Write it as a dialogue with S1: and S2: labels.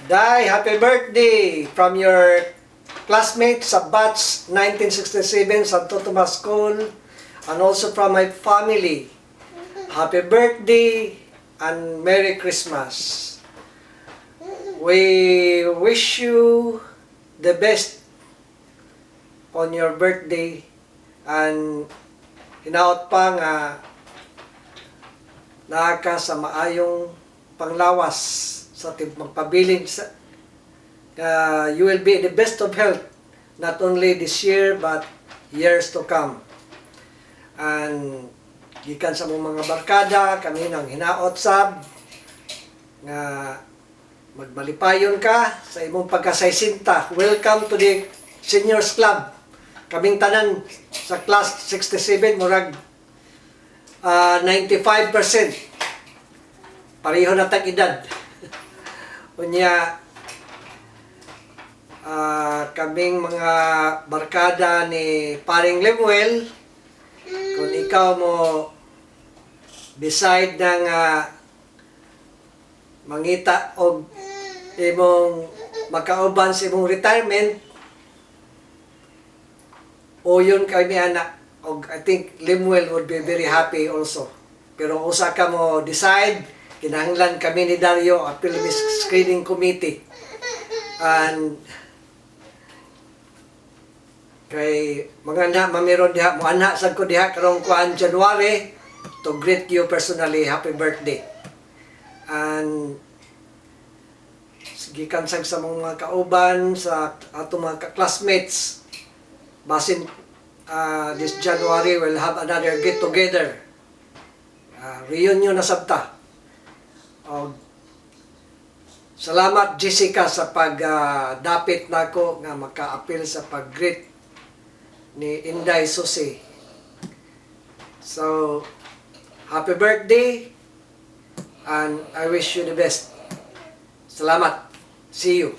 S1: Dai, happy birthday from your classmates sa batch 1967 Santo Tomas School and also from my family. Happy birthday and Merry Christmas. We wish you the best on your birthday and hinaot pa nga naa ka sa maayong panglawas sa magpabilin sa you will be in the best of health not only this year but years to come. And gikan sa mong mga barkada kami nang hinaot sab nga magmalipayon ka sa imong pagkasaysinta. Welcome to the Seniors Club. Kaming tanan sa class 67 murag 95%. Pareho na tag edad. Unya kaming mga barkada ni Paring Lemuel, kung ikaw mo decide ng mangita og imong makauban sa imong retirement, o yun kami anak, og I think Lemuel would be very happy also. Pero usa ka mo decide, kinahanglan kami ni Dario at Philippines Screening Committee. And kay mga anak mamiron diha, mo anak sad ko diha karong kuan January to greet you personally, happy birthday. And gikan sa mga kauban sa ato mga classmates, basin this January we'll have another get together, reunion na sabta. Salamat Jessica sa pagdapit nako nga maka-appeal sa pag-greet ni Inday Susi. So happy birthday and I wish you the best. Salamat. See you.